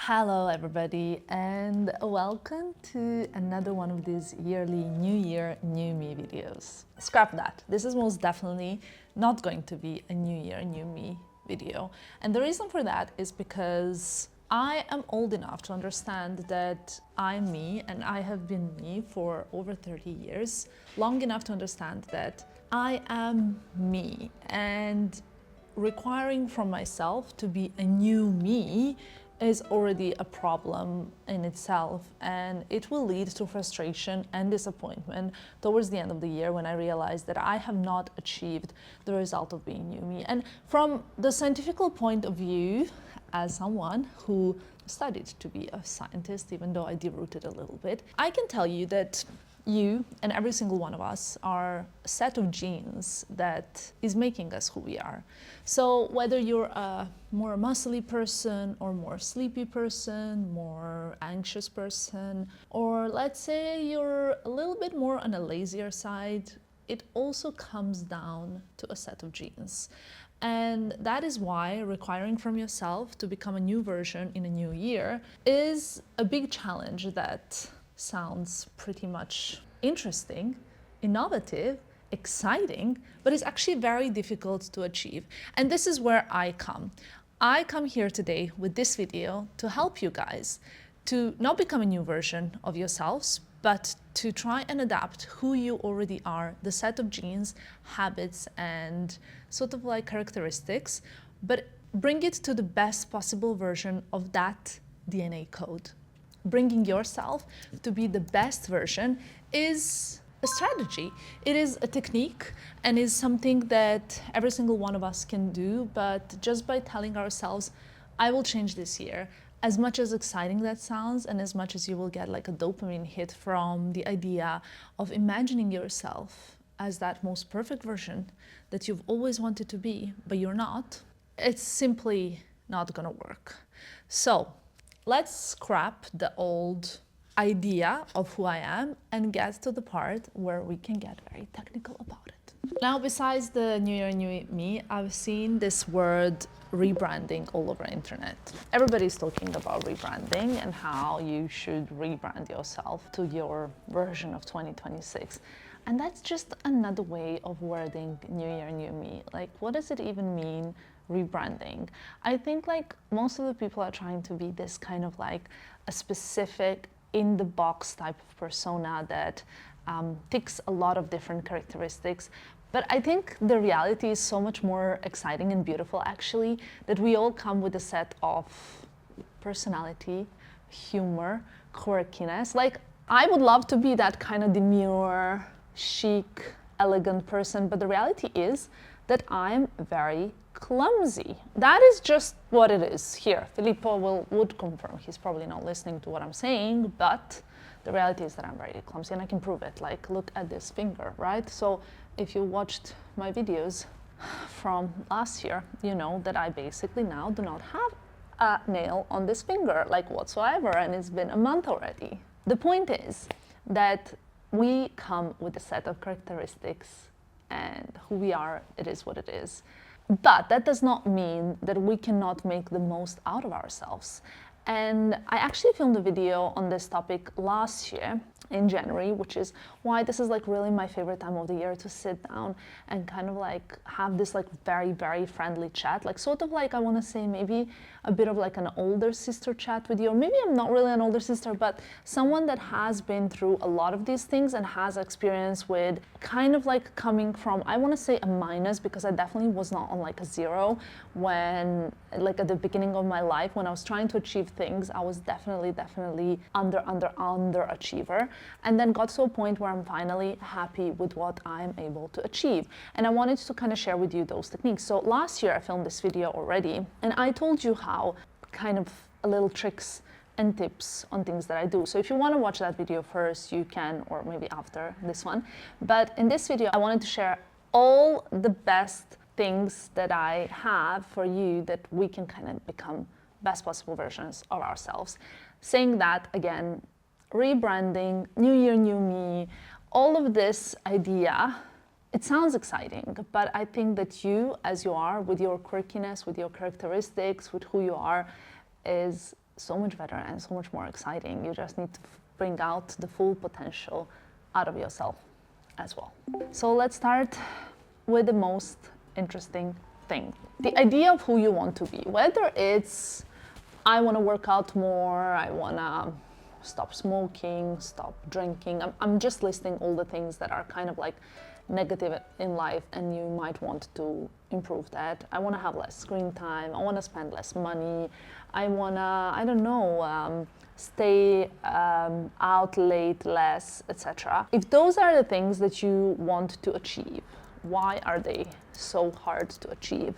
Hello everybody and welcome to another one of these yearly New Year, New Me videos. Scrap that. This is most definitely not going to be a New Year, New Me video. And the reason for that is because I am old enough to understand that I'm me and I have been me for over 30 years, long enough to understand that I am me, and requiring from myself to be a new me is already a problem in itself, and it will lead to frustration and disappointment towards the end of the year when I realize that I have not achieved the result of being new me. And from the scientific point of view, as someone who studied to be a scientist, even though I derooted a little bit, I can tell you that you and every single one of us are a set of genes that is making us who we are. So whether you're a more muscly person or more sleepy person, more anxious person, or let's say you're a little bit more on a lazier side, it also comes down to a set of genes. And that is why requiring from yourself to become a new version in a new year is a big challenge that sounds pretty much interesting, innovative, exciting, but it's actually very difficult to achieve. And this is where I come. I come here today with this video to help you guys to not become a new version of yourselves, but to try and adapt who you already are, the set of genes, habits, and sort of like characteristics, but bring it to the best possible version of that DNA code. Bringing yourself to be the best version is a strategy. It is a technique and is something that every single one of us can do, but just by telling ourselves, I will change this year, as much as exciting that sounds and as much as you will get like a dopamine hit from the idea of imagining yourself as that most perfect version that you've always wanted to be, but you're not, it's simply not gonna work. So let's scrap the old idea of who I am and get to the part where we can get very technical about it. Now, besides the New Year, New Me, I've seen this word rebranding all over the internet. Everybody's talking about rebranding and how you should rebrand yourself to your version of 2026. And that's just another way of wording New Year, New Me. Like, what does it even mean, rebranding? I think like most of the people are trying to be this kind of like a specific in-the-box type of persona that ticks a lot of different characteristics. But I think the reality is so much more exciting and beautiful, actually, that we all come with a set of personality, humor, quirkiness. Like, I would love to be that kind of demure, chic, elegant person, but the reality is that I'm very clumsy. That is just what it is here. Filippo would confirm. He's probably not listening to what I'm saying, but the reality is that I'm very clumsy and I can prove it. Like, look at this finger, right? So if you watched my videos from last year, you know that I basically now do not have a nail on this finger, like whatsoever, and it's been a month already. The point is that we come with a set of characteristics, and who we are, it is what it is. But that does not mean that we cannot make the most out of ourselves. And I actually filmed a video on this topic last year in January, which is why this is like really my favorite time of the year to sit down and kind of like have this like very, very friendly chat, like sort of like, I want to say maybe a bit of like an older sister chat with you, or maybe I'm not really an older sister, but someone that has been through a lot of these things and has experience with kind of like coming from, I want to say a minus, because I definitely was not on like a zero when, like at the beginning of my life, when I was trying to achieve things, I was definitely underachiever, and then got to a point where I'm finally happy with what I'm able to achieve. And I wanted to kind of share with you those techniques. So last year I filmed this video already, and I told you how kind of a little tricks and tips on things that I do. So if you want to watch that video first, you can, or maybe after this one. But in this video, I wanted to share all the best things that I have for you that we can kind of become best possible versions of ourselves. Saying that again, rebranding, New Year, New Me, all of this idea, it sounds exciting, but I think that you, as you are, with your quirkiness, with your characteristics, with who you are, is so much better and so much more exciting. You just need to bring out the full potential out of yourself as well. So let's start with the most interesting thing. The idea of who you want to be, whether it's I want to work out more, I want to stop smoking, stop drinking. I'm just listing all the things that are kind of like negative in life and you might want to improve that. I want to have less screen time, I want to spend less money, I want to, I don't know, stay out late less, etc. If those are the things that you want to achieve, why are they so hard to achieve?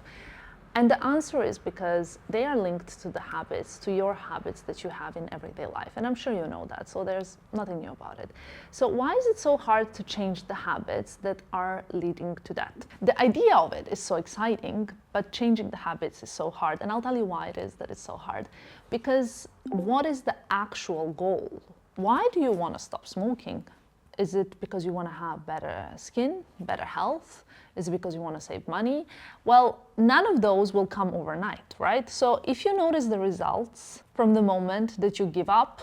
And the answer is because they are linked to the habits, to your habits that you have in everyday life. And I'm sure you know that, so there's nothing new about it. So why is it so hard to change the habits that are leading to that? The idea of it is so exciting, but changing the habits is so hard. And I'll tell you why it is that it's so hard. Because what is the actual goal? Why do you want to stop smoking? Is it because you want to have better skin, better health? Is it because you want to save money? Well, none of those will come overnight, right? So if you notice the results from the moment that you give up,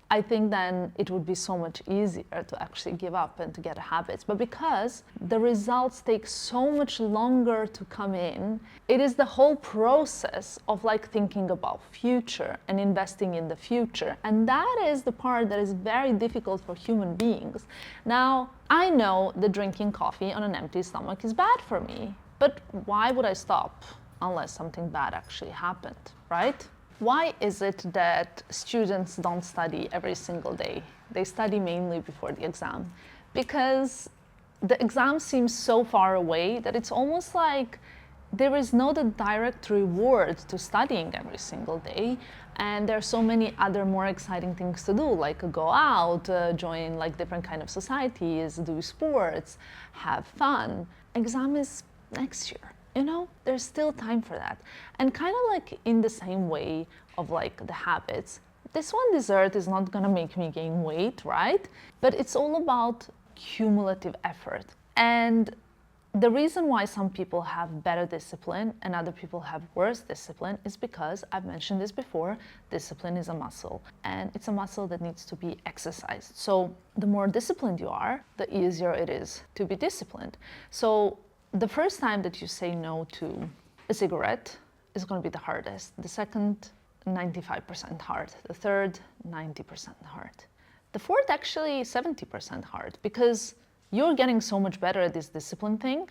I think then it would be so much easier to actually give up and to get habits. But because the results take so much longer to come in, it is the whole process of like thinking about future and investing in the future. And that is the part that is very difficult for human beings. Now, I know that drinking coffee on an empty stomach is bad for me, but why would I stop unless something bad actually happened, right? Why is it that students don't study every single day? They study mainly before the exam. Because the exam seems so far away that it's almost like there is no direct reward to studying every single day. And there are so many other more exciting things to do, like go out, join like different kind of societies, do sports, have fun. Exam is next year. You know, there's still time for that. And kind of like in the same way of like the habits, this one dessert is not gonna make me gain weight, right? But it's all about cumulative effort. And the reason why some people have better discipline and other people have worse discipline is because, I've mentioned this before, discipline is a muscle. And it's a muscle that needs to be exercised. So the more disciplined you are, the easier it is to be disciplined. So the first time that you say no to a cigarette is going to be the hardest. The second, 95% hard. The third, 90% hard. The fourth, actually 70% hard, because you're getting so much better at this discipline thing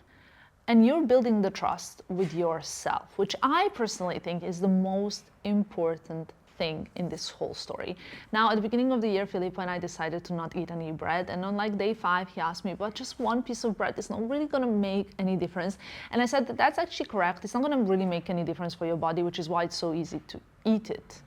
and you're building the trust with yourself, which I personally think is the most important thing in this whole story. Now, at the beginning of the year, Filippo and I decided to not eat any bread. And on like day 5, he asked me, but just one piece of bread is not really gonna make any difference. And I said that that's actually correct. It's not gonna really make any difference for your body, which is why it's so easy to eat it.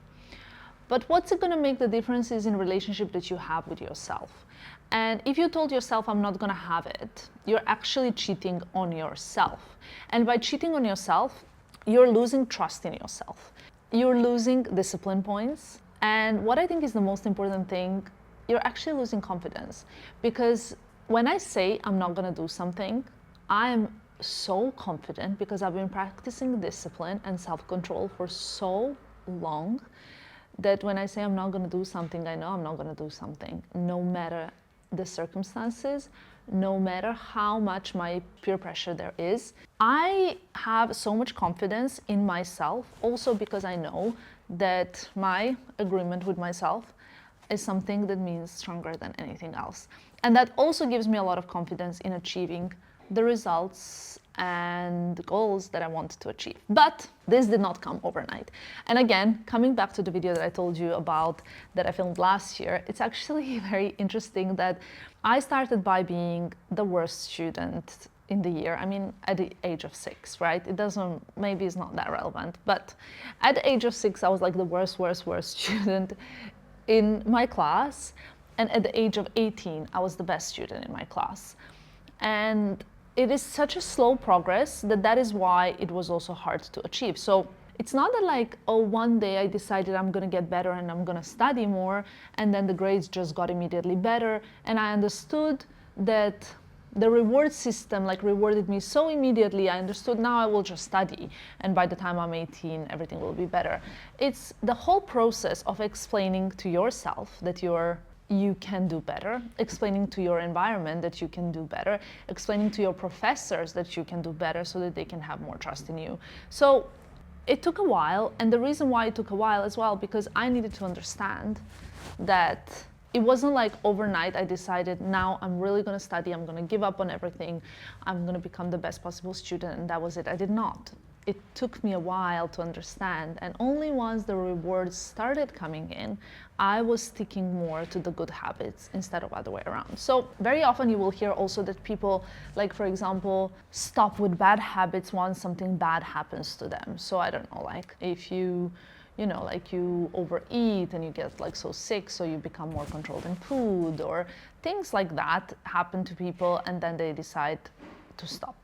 But what's it gonna make the difference is in relationship that you have with yourself. And if you told yourself, I'm not gonna have it, you're actually cheating on yourself. And by cheating on yourself, you're losing trust in yourself. You're losing discipline points. And what I think is the most important thing, you're actually losing confidence. Because when I say I'm not gonna do something, I'm so confident because I've been practicing discipline and self-control for so long that when I say I'm not gonna do something, I know I'm not gonna do something, no matter the circumstances, no matter how much my peer pressure there is. I have so much confidence in myself, also because I know that my agreement with myself is something that means stronger than anything else. And that also gives me a lot of confidence in achieving the results and goals that I want to achieve. But this did not come overnight. And again, coming back to the video that I told you about that I filmed last year, it's actually very interesting that I started by being the worst student in the year. I mean, at the age of 6, right? It doesn't, maybe it's not that relevant, but at the age of 6, I was like the worst student in my class. And at the age of 18, I was the best student in my class. And it is such a slow progress that is why it was also hard to achieve. So it's not that like, oh, one day I decided I'm gonna get better and I'm gonna study more, and then the grades just got immediately better. And I understood that the reward system like rewarded me so immediately. I understood, now I will just study, and by the time I'm 18, everything will be better. It's the whole process of explaining to yourself that you can do better, explaining to your environment that you can do better, explaining to your professors that you can do better so that they can have more trust in you. So it took a while, and the reason why it took a while as well, because I needed to understand that it wasn't like overnight I decided, now I'm really going to study, I'm going to give up on everything, I'm going to become the best possible student, and that was it. I did not. It took me a while to understand, and only once the rewards started coming in, I was sticking more to the good habits instead of other way around. So very often you will hear also that people, like for example, stop with bad habits once something bad happens to them. So I don't know, like if you like you overeat and you get like so sick, so you become more controlled in food, or things like that happen to people, and then they decide to stop.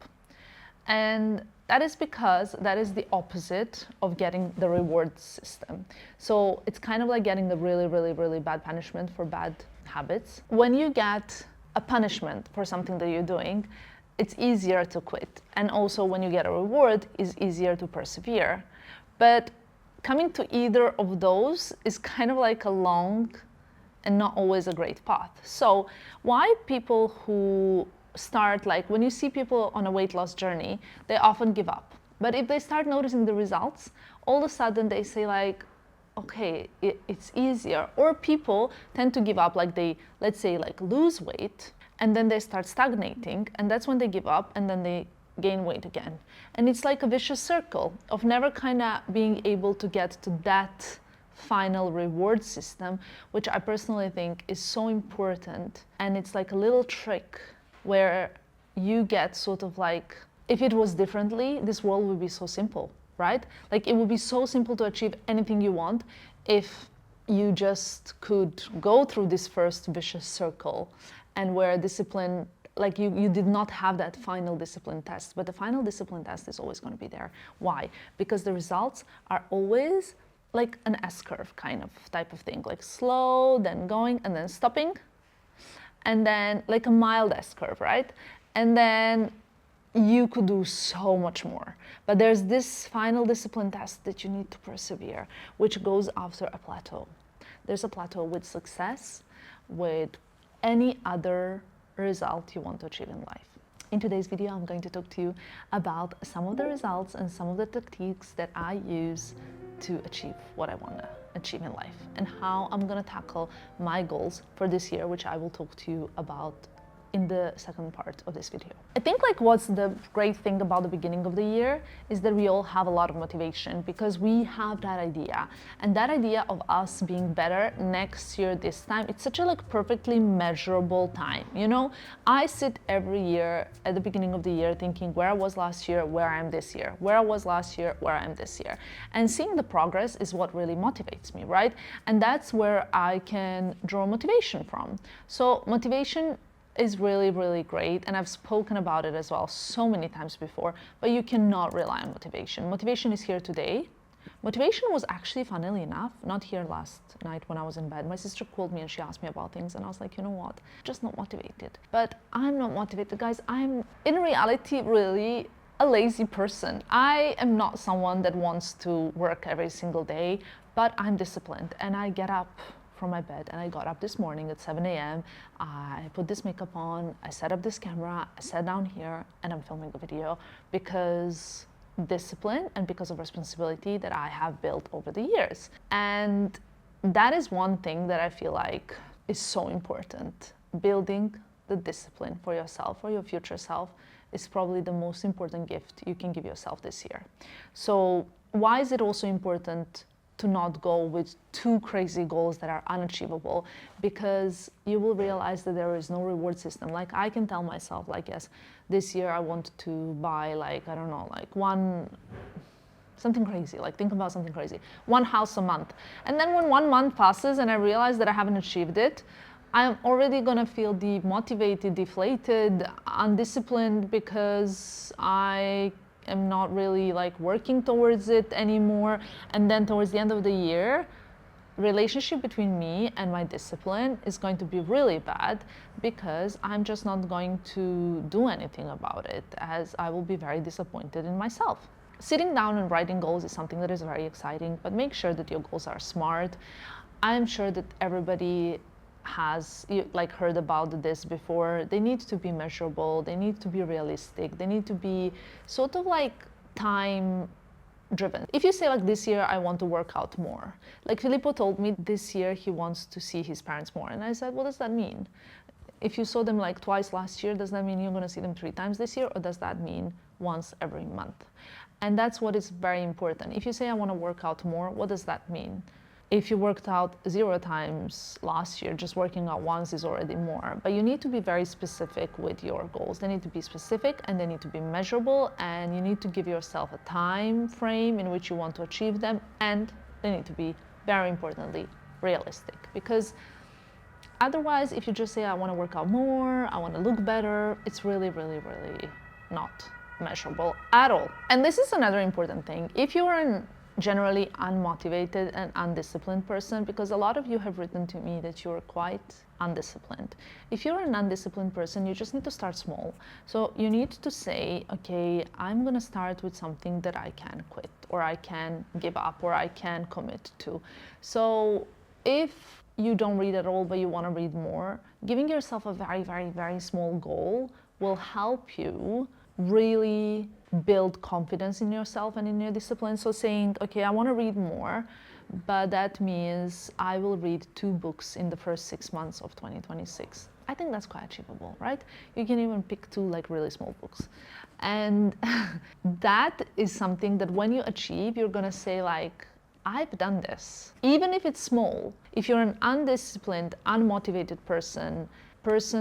And that is because that is the opposite of getting the reward system. So it's kind of like getting a really, really, really bad punishment for bad habits. When you get a punishment for something that you're doing, it's easier to quit. And also when you get a reward, it's easier to persevere. But coming to either of those is kind of like a long and not always a great path. So why people who start, like when you see people on a weight loss journey, they often give up. But if they start noticing the results, all of a sudden they say like, okay, it's easier. Or people tend to give up, like they, let's say like lose weight, and then they start stagnating, and that's when they give up, and then they gain weight again. And it's like a vicious circle of never kind of being able to get to that final reward system, which I personally think is so important. And it's like a little trick where you get sort of like, if it was differently, this world would be so simple, right? Like it would be so simple to achieve anything you want if you just could go through this first vicious circle, and where discipline, like you did not have that final discipline test. But the final discipline test is always going to be there. Why? Because the results are always like an S-curve kind of type of thing, like slow, then going, and then stopping, and then like a mild S-curve, right? And then you could do so much more. But there's this final discipline test that you need to persevere, which goes after a plateau. There's a plateau with success, with any other result you want to achieve in life. In today's video, I'm going to talk to you about some of the results and some of the techniques that I use to achieve what I want to achieve in life, and how I'm going to tackle my goals for this year, which I will talk to you about in the second part of this video. I think like what's the great thing about the beginning of the year is that we all have a lot of motivation, because we have that idea, and that idea of us being better next year this time, it's such a like perfectly measurable time. You know, I sit every year at the beginning of the year thinking where I was last year, where I am this year, where I was last year, where I am this year, and seeing the progress is what really motivates me, right? And that's where I can draw motivation from. So motivation is really, really great, and I've spoken about it as well so many times before, but you cannot rely on motivation. Motivation is here today. Motivation was actually, funnily enough, not here last night when I was in bed. My sister called me and she asked me about things, and I was like, you know what, just not motivated. But I'm not motivated, guys. I'm in reality really a lazy person. I am not someone that wants to work every single day, but I'm disciplined, and I get up from my bed, and I got up this morning at 7 a.m. I put this makeup on, I set up this camera, I sat down here, and I'm filming a video because discipline and because of responsibility that I have built over the years. And that is one thing that I feel like is so important. Building the discipline for yourself, for your future self, is probably the most important gift you can give yourself this year. So why is it also important to not go with too crazy goals that are unachievable? Because you will realize that there is no reward system. Like I can tell myself, like, yes, this year I want to buy like, I don't know, like something crazy, like think about something crazy, one house a month. And then when 1 month passes and I realize that I haven't achieved it, I'm already gonna feel demotivated, deflated, undisciplined, because I am not really like working towards it anymore. And then towards the end of the year, relationship between me and my discipline is going to be really bad because I'm just not going to do anything about it, as I will be very disappointed in myself. Sitting down and writing goals is something that is very exciting, but make sure that your goals are smart. I'm sure that everybody has like heard about this before. They need to be measurable, they need to be realistic, they need to be sort of like time driven. If you say like, this year I want to work out more, like Filippo told me this year he wants to see his parents more, and I said, what does that mean? If you saw them like twice last year, does that mean you're going to see them 3 times this year, or does that mean once every month? And that's what is very important. If you say I want to work out more, what does that mean? If you worked out 0 times last year, just working out once is already more. But you need to be very specific with your goals. They need to be specific and they need to be measurable, and you need to give yourself a time frame in which you want to achieve them, and they need to be, very importantly, realistic. Because otherwise, if you just say I want to work out more, I want to look better, it's really, really, really not measurable at all. And this is another important thing. If you are an generally unmotivated and undisciplined person, because a lot of you have written to me that you're quite undisciplined. If you're an undisciplined person, you just need to start small. So you need to say, okay, I'm going to start with something that I can quit, or I can give up, or I can commit to. So if you don't read at all, but you want to read more, giving yourself a very, very, very small goal will help you really build confidence in yourself and in your discipline. So saying, okay, I want to read more, but that means I will read 2 books in the first 6 months of 2026. I think that's quite achievable, right? You can even pick 2 like really small books. And that is something that when you achieve, you're going to say like, I've done this. Even if it's small, if you're an undisciplined, unmotivated person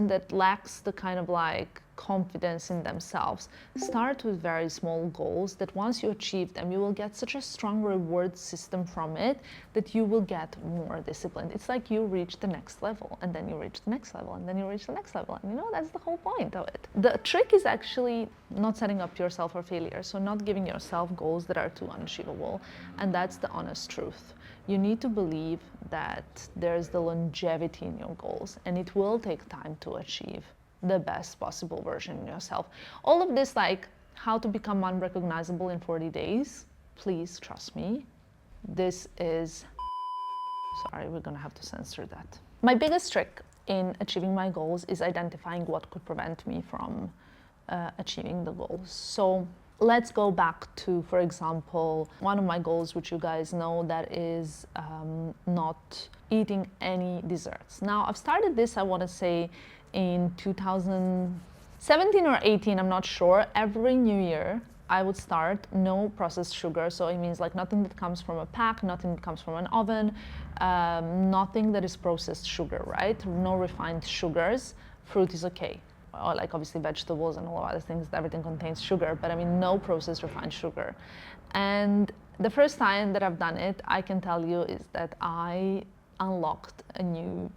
that lacks the kind of like confidence in themselves, start with very small goals that once you achieve them, you will get such a strong reward system from it that you will get more disciplined. It's like you reach the next level, and then you reach the next level, and then you reach the next level. And you know, that's the whole point of it. The trick is actually not setting up yourself for failure. So not giving yourself goals that are too unachievable. And that's the honest truth. You need to believe that there's the longevity in your goals, and it will take time to achieve the best possible version of yourself. All of this, like how to become unrecognizable in 40 days, please trust me. This is, sorry, we're gonna have to censor that. My biggest trick in achieving my goals is identifying what could prevent me from achieving the goals. So let's go back to, for example, one of my goals, which you guys know, that is not eating any desserts. Now, I've started this, I want to say, in 2017 or 18, I'm not sure. Every new year, I would start no processed sugar. So it means like nothing that comes from a pack, nothing that comes from an oven, nothing that is processed sugar, right? No refined sugars. Fruit is okay. Or like obviously vegetables and all other things, everything contains sugar, but I mean no processed refined sugar. And the first time that I've done it, I can tell you, is that I unlocked a new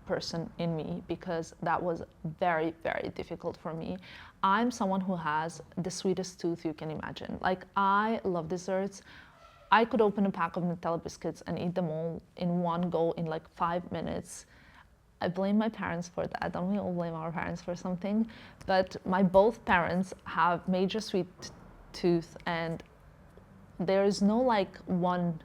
person in me, because that was very, very difficult for me. I'm someone who has the sweetest tooth you can imagine. Like, I love desserts. I could open a pack of Nutella biscuits and eat them all in one go in like 5 minutes. I blame my parents for that. Don't we all blame our parents for something? But my both parents have major sweet tooth, and there is no like one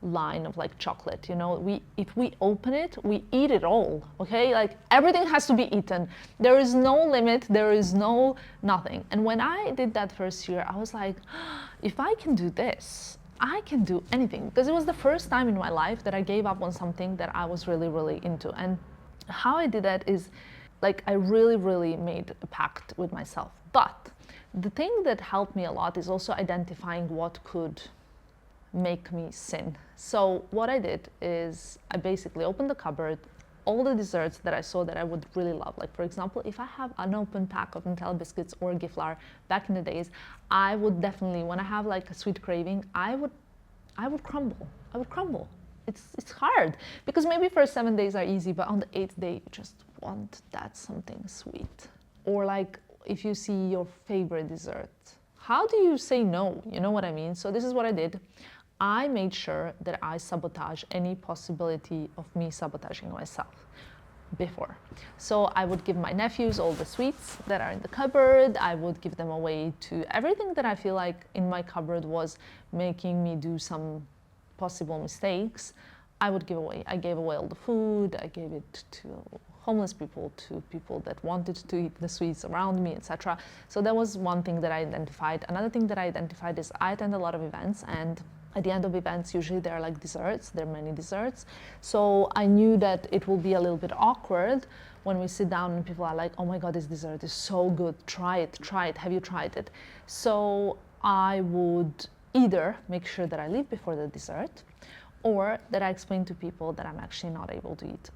line of like chocolate, you know. If we open it, we eat it all, okay? Like everything has to be eaten. There is no limit, there is no nothing. And when I did that first year, I was like, if I can do this, I can do anything. Because it was the first time in my life that I gave up on something that I was really, really into. And how I did that is like, I really, really made a pact with myself. But the thing that helped me a lot is also identifying what could make me sin. So what I did is I basically opened the cupboard, all the desserts that I saw that I would really love. Like, for example, if I have an open pack of Nutella biscuits or Giflar back in the days, I would definitely, when I have like a sweet craving, I would crumble. I would crumble. It's hard, because maybe first 7 days are easy, but on the 8th day, you just want that something sweet. Or like, if you see your favorite dessert, how do you say no? You know what I mean? So this is what I did. I made sure that I sabotage any possibility of me sabotaging myself before. So I would give my nephews all the sweets that are in the cupboard. I would give them away to everything that I feel like in my cupboard was making me do some possible mistakes. I would give away. I gave away all the food. I gave it to homeless people, to people that wanted to eat the sweets around me, etc. So that was one thing that I identified. Another thing that I identified is I attend a lot of events, and at the end of events, usually there are like desserts, there are many desserts. So I knew that it will be a little bit awkward when we sit down and people are like, oh my God, this dessert is so good, try it, have you tried it? So I would either make sure that I leave before the dessert, or that I explain to people that I'm actually not able to eat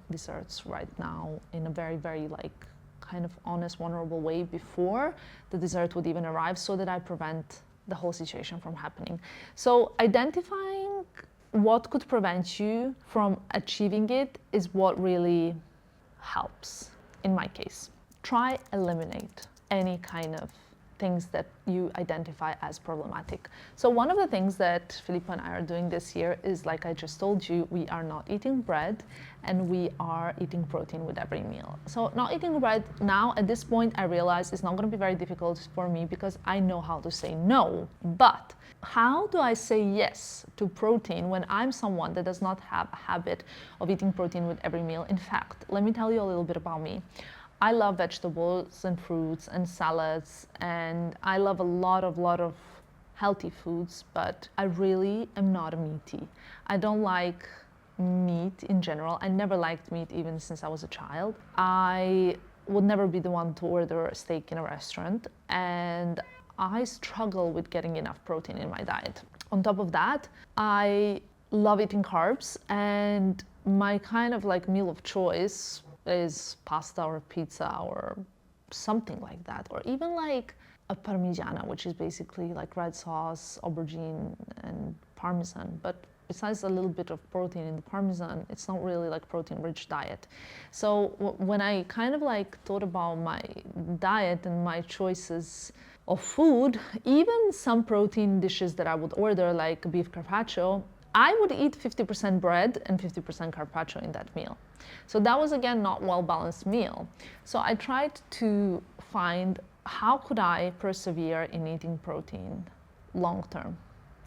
desserts right now in a very, very like kind of honest, vulnerable way before the dessert would even arrive, so that I prevent the whole situation from happening. So identifying what could prevent you from achieving it is what really helps in my case. Try eliminate any kind of things that you identify as problematic. So one of the things that Filippo and I are doing this year is, like I just told you, we are not eating bread and we are eating protein with every meal. So not eating bread now at this point, I realize it's not going to be very difficult for me because I know how to say no. But how do I say yes to protein when I'm someone that does not have a habit of eating protein with every meal? In fact, let me tell you a little bit about me. I love vegetables and fruits and salads, and I love a lot of healthy foods, but I really am not a meaty. I don't like meat in general. I never liked meat even since I was a child. I would never be the one to order a steak in a restaurant, and I struggle with getting enough protein in my diet. On top of that, I love eating carbs, and my kind of like meal of choice is pasta or pizza or something like that, or even like a parmigiana, which is basically like red sauce, aubergine and parmesan, but besides a little bit of protein in the parmesan, it's not really like protein rich diet. So when I kind of like thought about my diet and my choices of food, even some protein dishes that I would order, like beef carpaccio, I would eat 50% bread and 50% carpaccio in that meal. So that was, again, not well-balanced meal. So I tried to find how could I persevere in eating protein long-term.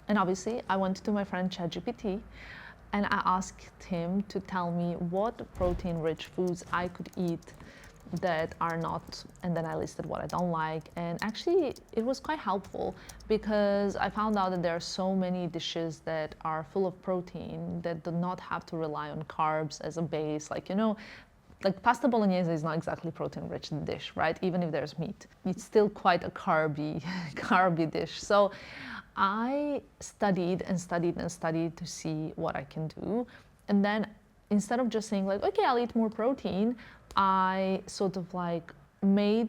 And obviously, I went to my friend ChatGPT and I asked him to tell me what protein-rich foods I could eat that are not, and then I listed what I don't like. And actually it was quite helpful because I found out that there are so many dishes that are full of protein that do not have to rely on carbs as a base. Like, you know, like pasta bolognese is not exactly protein rich dish, right? Even if there's meat, it's still quite a carby dish. So I studied and studied and studied to see what I can do. And then instead of just saying like, okay, I'll eat more protein, I sort of like made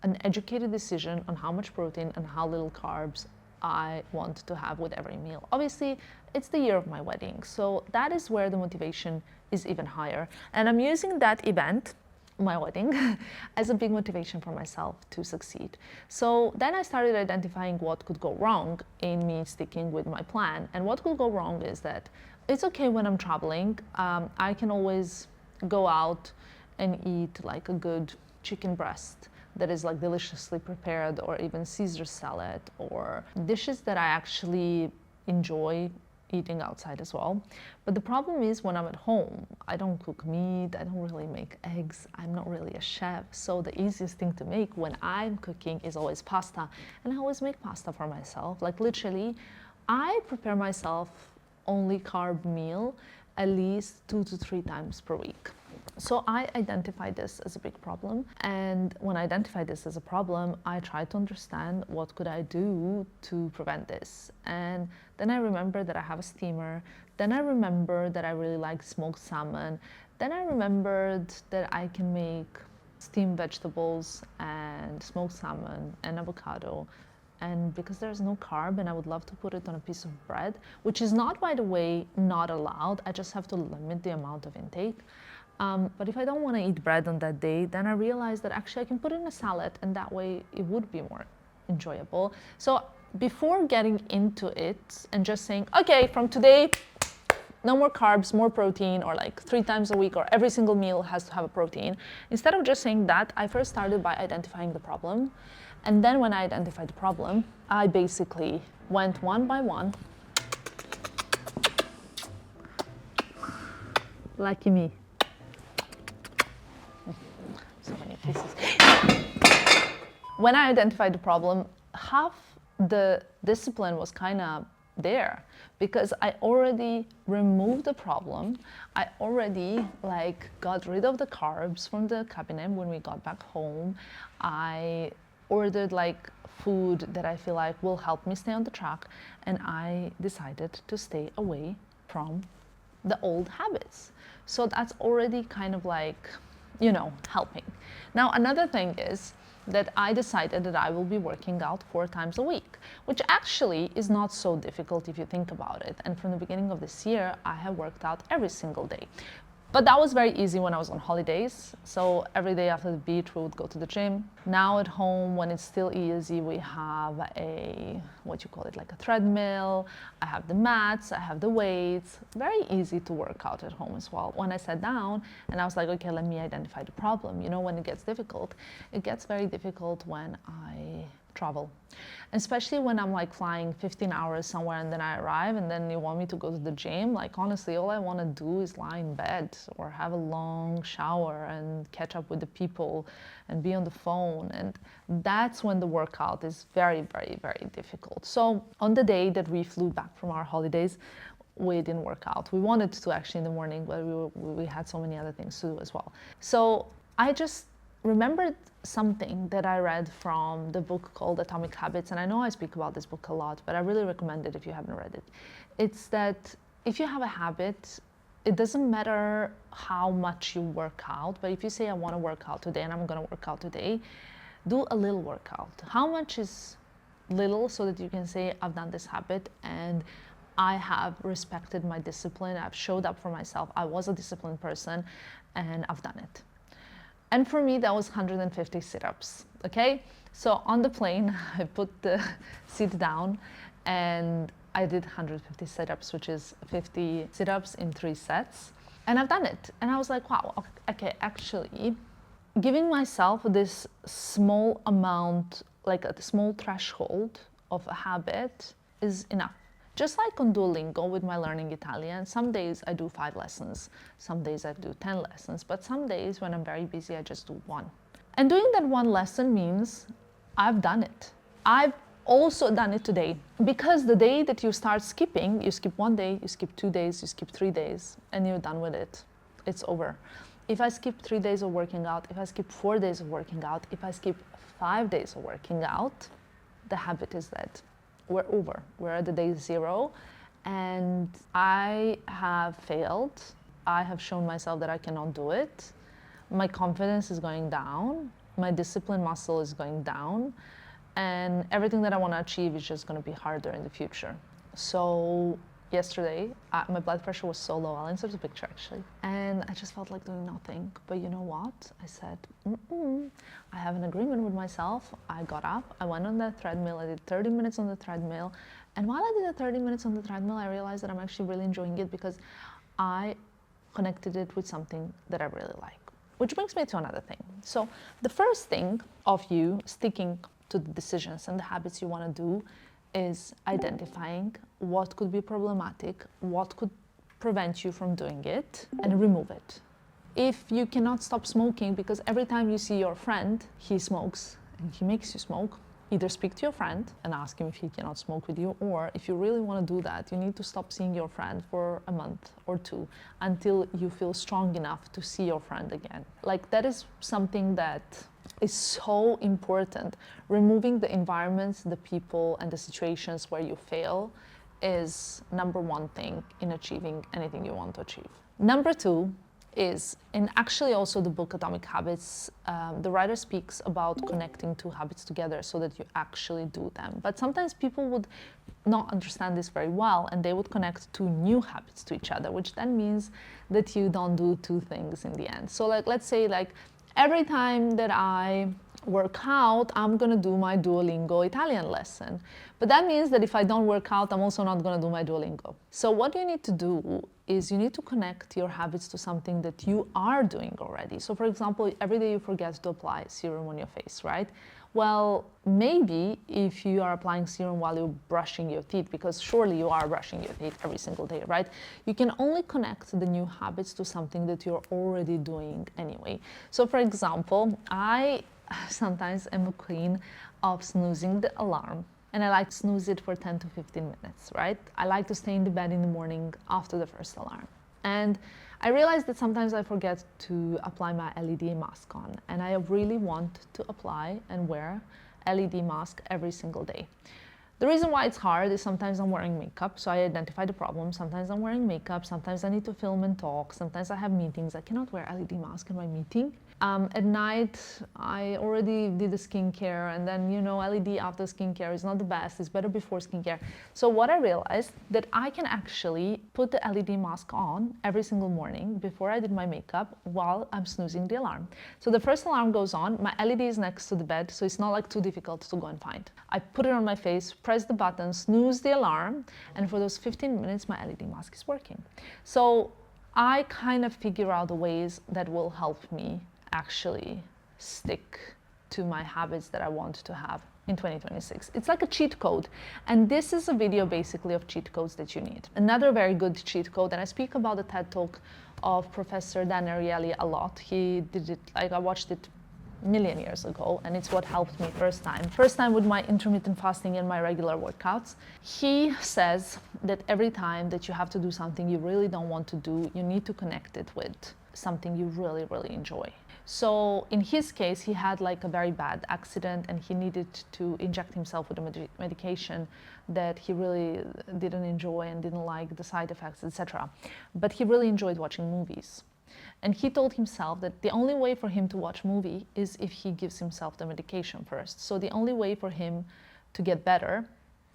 an educated decision on how much protein and how little carbs I want to have with every meal. Obviously, it's the year of my wedding, so that is where the motivation is even higher. And I'm using that event, my wedding, as a big motivation for myself to succeed. So then I started identifying what could go wrong in me sticking with my plan. And what could go wrong is that it's okay when I'm traveling. I can always go out and eat like a good chicken breast that is like deliciously prepared, or even Caesar salad, or dishes that I actually enjoy eating outside as well. But the problem is when I'm at home, I don't cook meat, I don't really make eggs, I'm not really a chef. So the easiest thing to make when I'm cooking is always pasta. And I always make pasta for myself. Like literally, I prepare myself only carb meal at least 2 to 3 times per week. So I identified this as a big problem. And when I identified this as a problem, I tried to understand what could I do to prevent this. And then I remembered that I have a steamer. Then I remembered that I really like smoked salmon. Then I remembered that I can make steamed vegetables and smoked salmon and avocado. And because there's no carb and I would love to put it on a piece of bread, which is not, by the way, not allowed. I just have to limit the amount of intake. But if I don't want to eat bread on that day, then I realized that actually I can put it in a salad and that way it would be more enjoyable. So before getting into it and just saying, okay, from today, no more carbs, more protein, or like 3 times a week, or every single meal has to have a protein. Instead of just saying that, I first started by identifying the problem. And then when I identified the problem, I basically went one by one. Lucky me. So many pieces. When I identified the problem, half the discipline was kind of there, because I already removed the problem. I already got rid of the carbs from the cabinet when we got back home. I ordered food that I feel like will help me stay on the track, and I decided to stay away from the old habits. So that's already kind of helping. Now, another thing is that I decided that I will be working out 4 times a week, which actually is not so difficult if you think about it. And from the beginning of this year, I have worked out every single day. But that was very easy when I was on holidays. So every day after the beach, we would go to the gym. Now at home, when it's still easy, we have a treadmill. I have the mats, I have the weights. Very easy to work out at home as well. When I sat down and I was like, okay, let me identify the problem. When it gets difficult, it gets very difficult when I travel. Especially when I'm flying 15 hours somewhere and then I arrive and then you want me to go to the gym. Honestly, all I want to do is lie in bed or have a long shower and catch up with the people and be on the phone. And that's when the workout is very, very, very difficult. So on the day that we flew back from our holidays, we didn't work out. We wanted to actually in the morning, but we had so many other things to do as well. So I just remembered something that I read from the book called Atomic Habits, and I know I speak about this book a lot, but I really recommend it if you haven't read it. It's that if you have a habit, it doesn't matter how much you work out, but if you say I want to work out today and I'm going to work out today, do a little workout. How much is little, so that you can say I've done this habit and I have respected my discipline, I've showed up for myself, I was a disciplined person and I've done it. And for me, that was 150 sit-ups, okay? So on the plane, I put the seat down and I did 150 sit-ups, which is 50 sit-ups in 3 sets. And I've done it. And I was like, wow, okay, actually, giving myself this small amount, a small threshold of a habit is enough. Just like on Duolingo with my learning Italian, some days I do 5 lessons, some days I do 10 lessons, but some days when I'm very busy, I just do 1. And doing that 1 lesson means I've done it. I've also done it today, because the day that you start skipping, you skip 1 day, you skip 2 days, you skip 3 days, and you're done with it. It's over. If I skip 3 days of working out, if I skip 4 days of working out, if I skip 5 days of working out, the habit is dead. We're over. We're at the day 0, and I have failed. I have shown myself that I cannot do it. My confidence is going down. My discipline muscle is going down, and everything that I want to achieve is just going to be harder in the future. So yesterday, my blood pressure was so low. I'll insert a picture actually. And I just felt like doing nothing. But you know what? I said, I have an agreement with myself. I got up, I went on the treadmill, I did 30 minutes on the treadmill. And while I did the 30 minutes on the treadmill, I realized that I'm actually really enjoying it, because I connected it with something that I really like. Which brings me to another thing. So the first thing of you sticking to the decisions and the habits you want to do is identifying what could be problematic, what could prevent you from doing it, and remove it. If you cannot stop smoking because every time you see your friend, he smokes and he makes you smoke, either speak to your friend and ask him if he cannot smoke with you, or if you really want to do that, you need to stop seeing your friend for a month or 2 until you feel strong enough to see your friend again. That is something that is so important. Removing the environments, the people, and the situations where you fail is number 1 thing in achieving anything you want to achieve. Number 2 is, in actually also the book Atomic Habits, the writer speaks about connecting 2 habits together so that you actually do them. But sometimes people would not understand this very well, and they would connect 2 new habits to each other, which then means that you don't do 2 things in the end. So let's say every time that I work out, I'm gonna do my Duolingo Italian lesson. But that means that if I don't work out, I'm also not gonna do my Duolingo. So what you need to do is you need to connect your habits to something that you are doing already. So for example, every day you forget to apply serum on your face, right? Well, maybe if you are applying serum while you're brushing your teeth, because surely you are brushing your teeth every single day, right? You can only connect the new habits to something that you're already doing anyway. So for example, I sometimes am a queen of snoozing the alarm. And I like to snooze it for 10 to 15 minutes, right? I like to stay in the bed in the morning after the first alarm. And I realize that sometimes I forget to apply my LED mask on, and I really want to apply and wear LED mask every single day. The reason why it's hard is sometimes I'm wearing makeup, so I identify the problem. Sometimes I'm wearing makeup, sometimes I need to film and talk, sometimes I have meetings. I cannot wear LED mask in my meeting. At night, I already did the skincare, and then, you know, LED after skincare is not the best. It's better before skincare. So what I realized that I can actually put the LED mask on every single morning before I did my makeup while I'm snoozing the alarm. So the first alarm goes on, my LED is next to the bed, so it's not like too difficult to go and find. I put it on my face, press the button, snooze the alarm, and for those 15 minutes, my LED mask is working. So I kind of figure out the ways that will help me actually stick to my habits that I want to have in 2026. It's like a cheat code. And this is a video basically of cheat codes that you need. Another very good cheat code, and I speak about the TED Talk of Professor Dan Ariely a lot. He did it, like I watched it a million years ago, and it's what helped me first time with my intermittent fasting and my regular workouts. He says that every time that you have to do something you really don't want to do, you need to connect it with something you really, really enjoy. So in his case, he had like a very bad accident and he needed to inject himself with a medication that he really didn't enjoy and didn't like the side effects, etc. But he really enjoyed watching movies. And he told himself that the only way for him to watch movie is if he gives himself the medication first. So the only way for him to get better,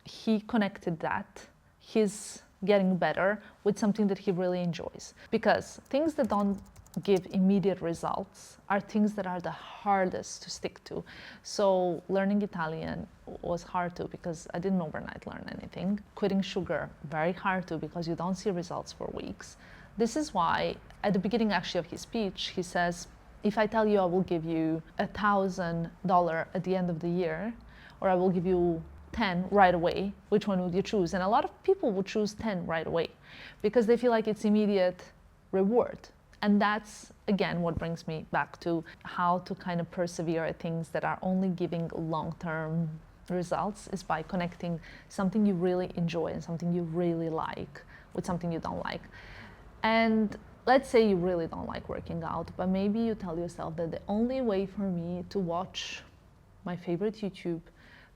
he connected that, his getting better, with something that he really enjoys. Because things that don't give immediate results are things that are the hardest to stick to. So learning Italian was hard too because I didn't overnight learn anything. Quitting sugar, very hard too because you don't see results for weeks. This is why at the beginning actually of his speech, he says, if I tell you I will give you $1,000 at the end of the year, or I will give you 10 right away, which one would you choose? And a lot of people would choose 10 right away because they feel like it's immediate reward. And that's, again, what brings me back to how to kind of persevere at things that are only giving long-term results is by connecting something you really enjoy and something you really like with something you don't like. And let's say you really don't like working out, but maybe you tell yourself that the only way for me to watch my favorite YouTube,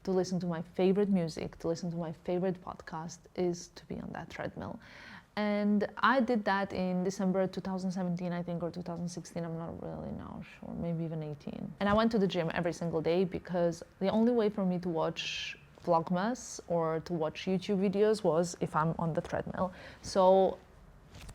to listen to my favorite music, to listen to my favorite podcast is to be on that treadmill. And I did that in December 2017, I think, or 2016, I'm not really now sure, maybe even 18. And I went to the gym every single day because the only way for me to watch Vlogmas or to watch YouTube videos was if I'm on the treadmill. So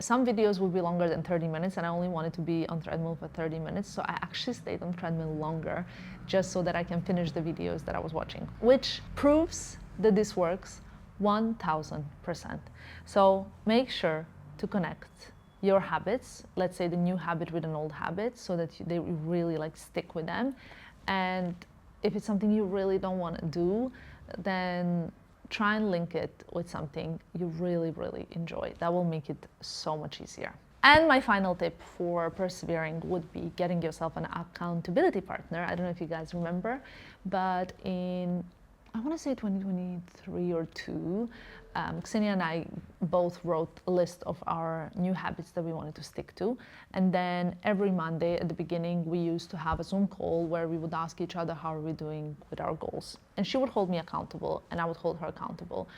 some videos would be longer than 30 minutes and I only wanted to be on treadmill for 30 minutes. So I actually stayed on treadmill longer just so that I can finish the videos that I was watching, which proves that this works 1000%. So make sure to connect your habits, let's say the new habit with an old habit, so that they really like stick with them. And if it's something you really don't want to do, then try and link it with something you really, really enjoy. That will make it so much easier. And my final tip for persevering would be getting yourself an accountability partner. I don't know if you guys remember, but I want to say 2023 or 2, Ksenia and I both wrote a list of our new habits that we wanted to stick to. And then every Monday at the beginning, we used to have a Zoom call where we would ask each other, how are we doing with our goals? And she would hold me accountable and I would hold her accountable.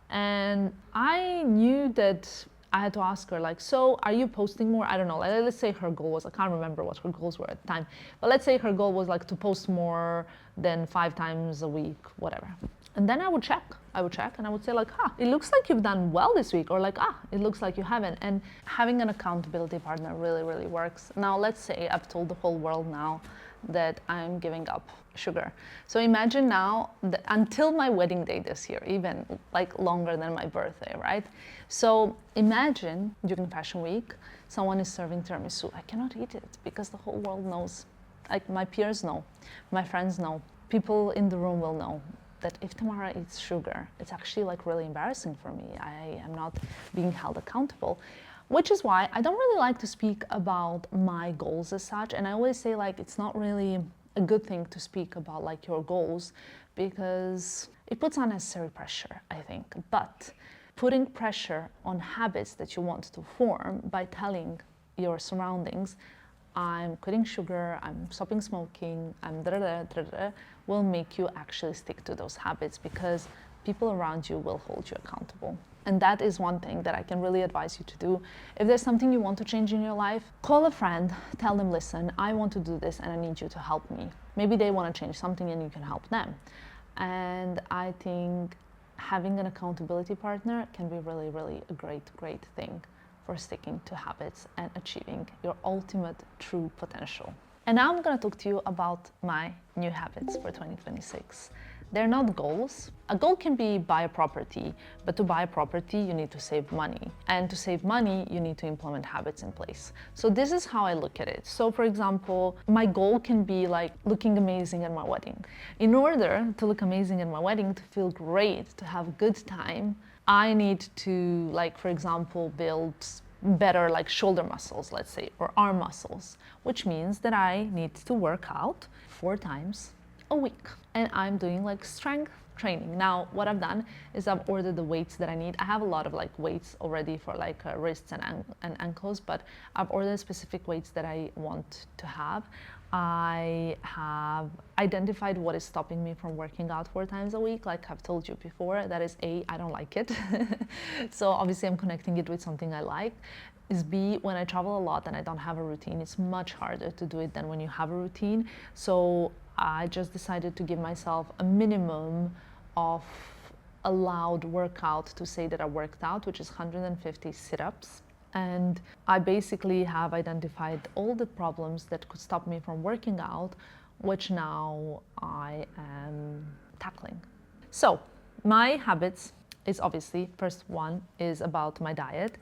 And I knew that I had to ask her, like, so are you posting more? I don't know. Let's say her goal was, I can't remember what her goals were at the time, but let's say her goal was like to post more than 5 times a week, whatever. And then I would check and I would say like, it looks like you've done well this week, or like, it looks like you haven't. And having an accountability partner really, really works. Now, let's say I've told the whole world now that I'm giving up sugar. So imagine now that until my wedding day this year, even like longer than my birthday, right? So imagine during Fashion Week, someone is serving tiramisu. I cannot eat it because the whole world knows. Like my peers know, my friends know, people in the room will know that if Tamara eats sugar, it's actually like really embarrassing for me. I am not being held accountable. Which is why I don't really like to speak about my goals as such. And I always say like it's not really a good thing to speak about like your goals because it puts unnecessary pressure, I think. But putting pressure on habits that you want to form by telling your surroundings, I'm quitting sugar, I'm stopping smoking, I'm will make you actually stick to those habits because people around you will hold you accountable. And that is one thing that I can really advise you to do. If there's something you want to change in your life, call a friend, tell them, listen, I want to do this and I need you to help me. Maybe they want to change something and you can help them. And I think having an accountability partner can be really, really a great thing for sticking to habits and achieving your ultimate true potential. And now I'm going to talk to you about my new habits for 2026. They're not goals. A goal can be buy a property, but to buy a property, you need to save money. And to save money, you need to implement habits in place. So this is how I look at it. So for example, my goal can be like looking amazing at my wedding. In order to look amazing at my wedding, to feel great, to have a good time, I need to, like, for example, build better like shoulder muscles, let's say, or arm muscles, which means that I need to work out 4 times a week. And I'm doing like strength training. Now, what I've done is I've ordered the weights that I need. I have a lot of like weights already for like wrists and ankles, but I've ordered specific weights that I want to have. I have identified what is stopping me from working out 4 times a week. Like I've told you before, that is A, I don't like it. So obviously I'm connecting it with something I like. Is B, when I travel a lot and I don't have a routine, it's much harder to do it than when you have a routine. So I just decided to give myself a minimum of allowed workout to say that I worked out, which is 150 sit-ups. And I basically have identified all the problems that could stop me from working out, which now I am tackling. So my habits is obviously, first one is about my diet.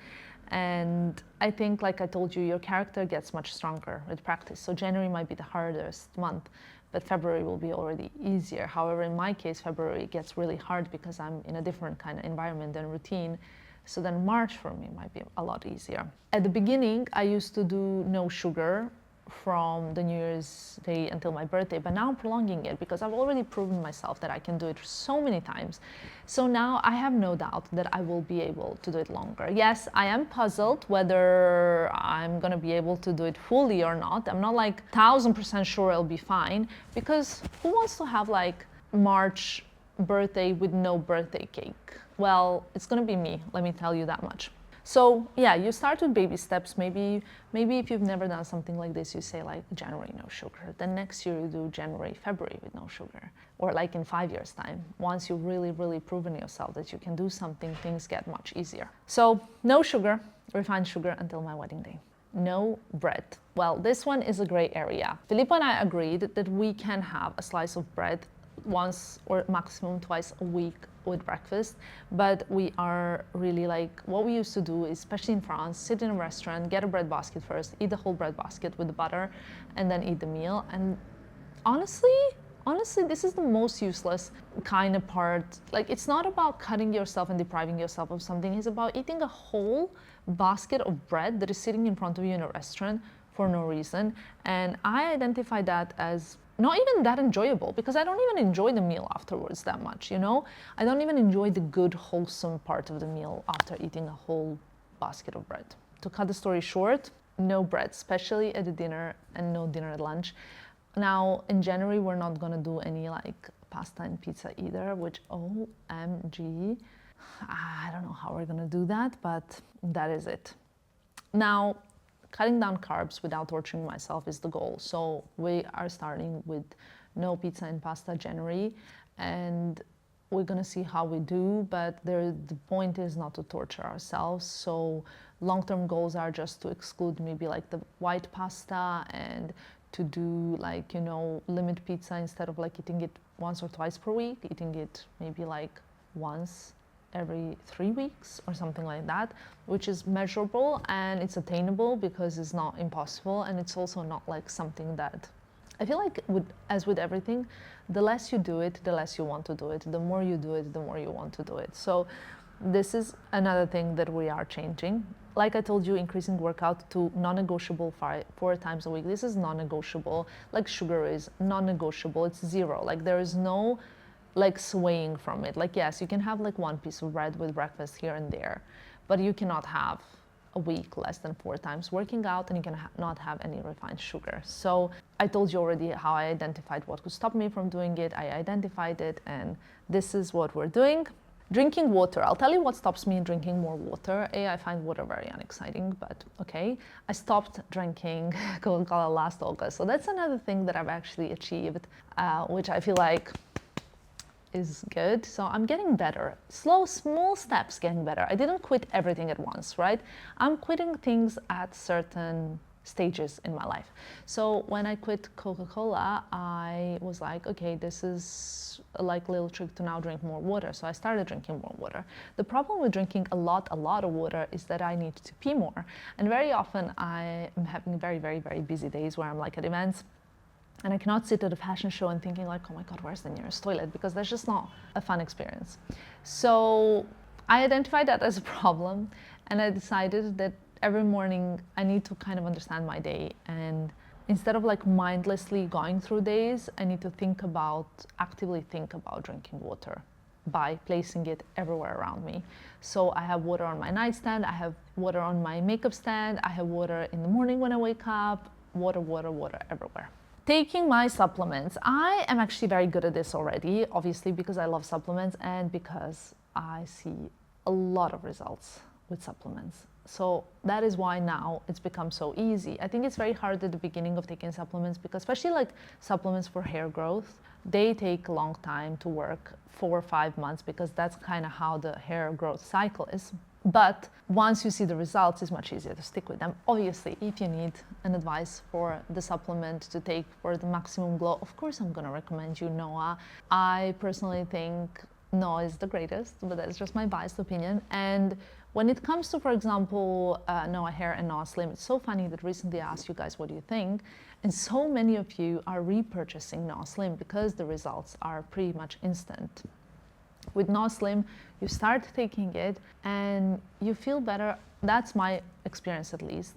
And I think, like I told you, your character gets much stronger with practice. So January might be the hardest month, but February will be already easier. However, in my case, February gets really hard because I'm in a different kind of environment and routine. So then March for me might be a lot easier. At the beginning, I used to do no sugar from the New Year's Day until my birthday, but now I'm prolonging it because I've already proven myself that I can do it so many times. So now I have no doubt that I will be able to do it longer. Yes, I am puzzled whether I'm gonna be able to do it fully or not. I'm not like 1000% sure I'll be fine, because who wants to have like March birthday with no birthday cake? Well, it's gonna be me, let me tell you that much. So yeah, you start with baby steps. Maybe if you've never done something like this, you say like January, no sugar. Then next year you do January, February with no sugar. Or like in 5 years' time, once you've really proven yourself that you can do something, things get much easier. So no sugar, refined sugar until my wedding day. No bread. Well, this one is a gray area. Filippo and I agreed that we can have a slice of bread once or maximum twice a week with breakfast, but we are really like, what we used to do is, especially in France, sit in a restaurant, get a bread basket first, eat the whole bread basket with the butter, and then eat the meal. And honestly, this is the most useless kind of part. Like, it's not about cutting yourself and depriving yourself of something. It's about eating a whole basket of bread that is sitting in front of you in a restaurant for no reason. And I identify that as not even that enjoyable, because I don't even enjoy the meal afterwards that much, you know? I don't even enjoy the good, wholesome part of the meal after eating a whole basket of bread. To cut the story short, no bread, especially at the dinner, and no dinner at lunch. Now, in January, we're not gonna do any like pasta and pizza either, which OMG, I don't know how we're gonna do that, but that is it. Now, cutting down carbs without torturing myself is the goal. So we are starting with no pizza and pasta January, and we're gonna see how we do, but the point is not to torture ourselves. So long-term goals are just to exclude maybe like the white pasta and to do like, you know, limit pizza instead of like eating it once or twice per week, eating it maybe like once every 3 weeks or something like that, which is measurable and it's attainable because it's not impossible, and it's also not like something that I feel like as with everything, the less you do it, the less you want to do it. The more you do it, the more you want to do it. So this is another thing that we are changing. Like I told you, increasing workout to non-negotiable 4 times a week. This is non-negotiable, like sugar is non-negotiable. It's zero. Like there is no like swaying from it. Like yes, you can have like 1 piece of bread with breakfast here and there, but you cannot have a week less than 4 times working out, and you can not have any refined sugar. So I told you already how I identified what could stop me from doing it. I identified it, and this is what we're doing. Drinking water. I'll tell you what stops me in drinking more water. I find water very unexciting, but okay. I stopped drinking Coca-Cola last August. So that's another thing that I've actually achieved, which I feel like is good. So I'm getting better. Slow, small steps getting better. I didn't quit everything at once, right? I'm quitting things at certain stages in my life. So when I quit Coca-Cola, I was like, okay, this is like a little trick to now drink more water. So I started drinking more water. The problem with drinking a lot of water is that I need to pee more. And very often I am having very, very, very busy days where I'm like at events, and I cannot sit at a fashion show and thinking like, oh my God, where's the nearest toilet? Because that's just not a fun experience. So I identified that as a problem, and I decided that every morning I need to kind of understand my day, and instead of like mindlessly going through days, I need to actively think about drinking water by placing it everywhere around me. So I have water on my nightstand, I have water on my makeup stand, I have water in the morning when I wake up, water everywhere. Taking my supplements. I am actually very good at this already, obviously because I love supplements and because I see a lot of results with supplements. So that is why now it's become so easy. I think it's very hard at the beginning of taking supplements because especially like supplements for hair growth, they take a long time to work, 4 or 5 months, because that's kind of how the hair growth cycle is. But once you see the results, it's much easier to stick with them. Obviously, if you need an advice for the supplement to take for the maximum glow, of course I'm going to recommend you Noah. I personally think Noah is the greatest, but that's just my biased opinion. And when it comes to, for example, Noah Hair and Noah Slim, it's so funny that recently I asked you guys what do you think, and so many of you are repurchasing Noah Slim because the results are pretty much instant. With Noah Slim, you start taking it and you feel better. That's my experience at least.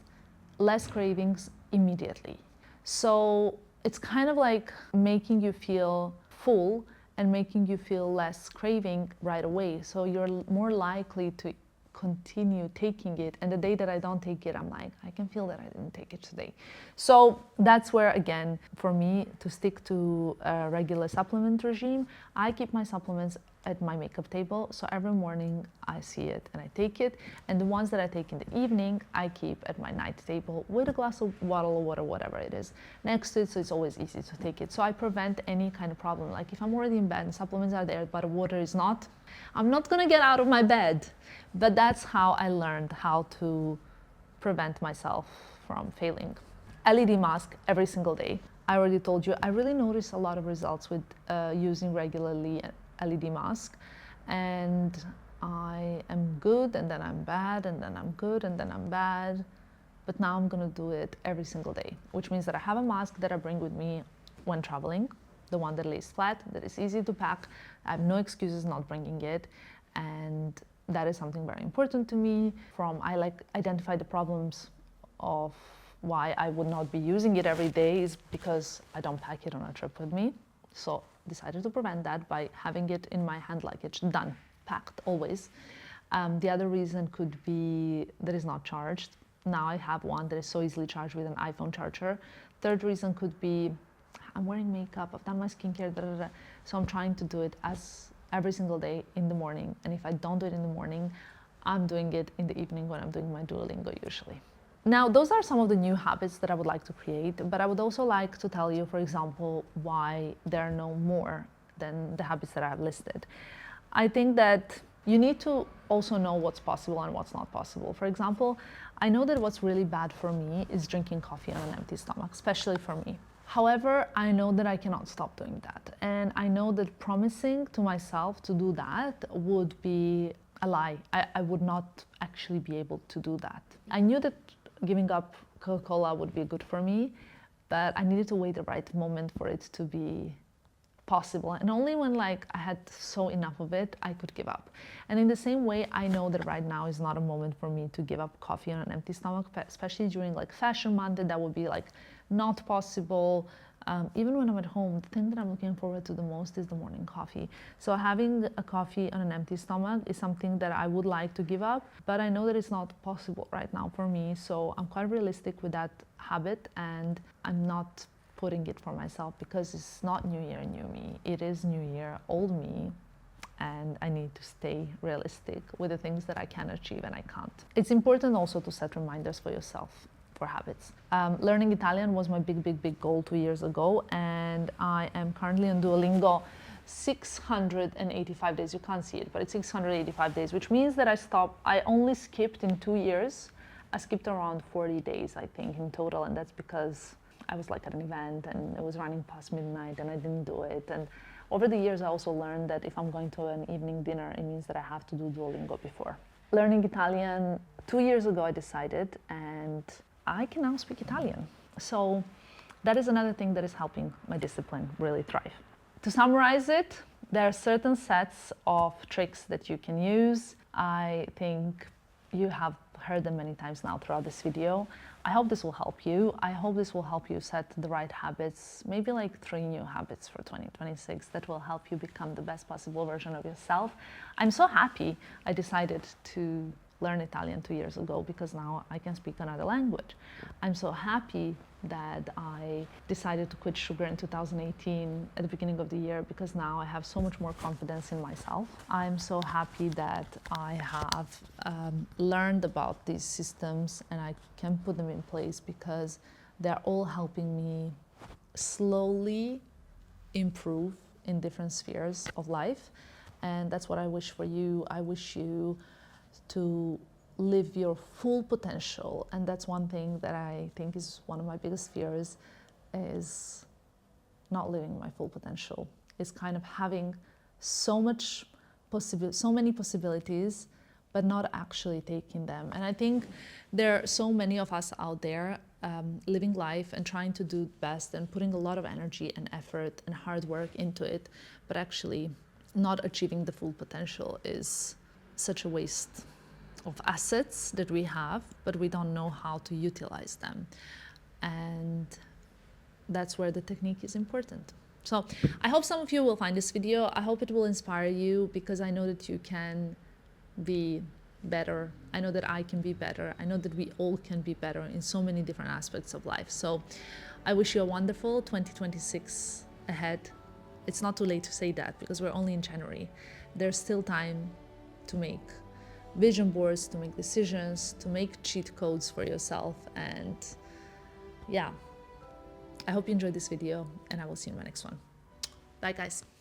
Less cravings immediately. So it's kind of like making you feel full and making you feel less craving right away. So you're more likely to continue taking it, and the day that I don't take it, I'm like, I can feel that I didn't take it today. So that's where, again, for me to stick to a regular supplement regime, I keep my supplements at my makeup table, so every morning I see it and I take it, and the ones that I take in the evening I keep at my night table with a glass of bottle of water, whatever it is, next to it, so it's always easy to take it. So I prevent any kind of problem. Like if I'm already in bed and supplements are there but water is not, I'm not gonna get out of my bed. But that's how I learned how to prevent myself from failing. LED mask every single day. I already told you, I really notice a lot of results with using regularly LED mask, and I am good and then I'm bad and then I'm good and then I'm bad, but now I'm gonna do it every single day, which means that I have a mask that I bring with me when traveling, the one that lays flat, that is easy to pack. I have no excuses not bringing it, and that is something very important to me. I like identify the problems of why I would not be using it every day is because I don't pack it on a trip with me. So decided to prevent that by having it in my hand luggage, done, packed always. The other reason could be that it's not charged. Now I have one that is so easily charged with an iPhone charger. Third reason could be I'm wearing makeup, I've done my skincare, so I'm trying to do it every single day in the morning. And if I don't do it in the morning, I'm doing it in the evening when I'm doing my Duolingo usually. Now, those are some of the new habits that I would like to create, but I would also like to tell you, for example, why there are no more than the habits that I have listed. I think that you need to also know what's possible and what's not possible. For example, I know that what's really bad for me is drinking coffee on an empty stomach, especially for me. However, I know that I cannot stop doing that. And I know that promising to myself to do that would be a lie. I would not actually be able to do that. I knew that giving up Coca-Cola would be good for me, but I needed to wait the right moment for it to be possible. And only when like I had so enough of it, I could give up. And in the same way, I know that right now is not a moment for me to give up coffee on an empty stomach, especially during like Fashion Month, that would be like not possible. Even when I'm at home, the thing that I'm looking forward to the most is the morning coffee. So having a coffee on an empty stomach is something that I would like to give up, but I know that it's not possible right now for me. So I'm quite realistic with that habit, and I'm not putting it for myself, because it's not New Year, new me. It is New Year, old me, and I need to stay realistic with the things that I can achieve and I can't. It's important also to set reminders for yourself for habits. Learning Italian was my big goal 2 years ago, and I am currently on Duolingo 685 days. You can't see it, but it's 685 days, which means that I only skipped in 2 years. I skipped around 40 days, I think, in total, and that's because I was like at an event and it was running past midnight and I didn't do it. And over the years, I also learned that if I'm going to an evening dinner, it means that I have to do Duolingo before. Learning Italian, 2 years ago I decided, and I can now speak Italian. So that is another thing that is helping my discipline really thrive. To summarize it, there are certain sets of tricks that you can use. I think you have heard them many times now throughout this video. I hope this will help you. I hope this will help you set the right habits, maybe like 3 new habits for 2026 that will help you become the best possible version of yourself. I'm so happy I decided to learn Italian 2 years ago, because now I can speak another language. I'm so happy that I decided to quit sugar in 2018 at the beginning of the year, because now I have so much more confidence in myself. I'm so happy that I have learned about these systems and I can put them in place, because they're all helping me slowly improve in different spheres of life. And that's what I wish for you. I wish you to live your full potential. And that's one thing that I think is one of my biggest fears, is not living my full potential. Is kind of having so many possibilities, but not actually taking them. And I think there are so many of us out there living life and trying to do best and putting a lot of energy and effort and hard work into it, but actually not achieving the full potential is such a waste of assets that we have, but we don't know how to utilize them. And that's where the technique is important. So I hope some of you will find this video. I hope it will inspire you, because I know that you can be better. I know that I can be better. I know that we all can be better in so many different aspects of life. So I wish you a wonderful 2026 ahead. It's not too late to say that, because we're only in January. There's still time to make vision boards, to make decisions, to make cheat codes for yourself. And yeah, I hope you enjoyed this video, and I will see you in my next one. Bye guys.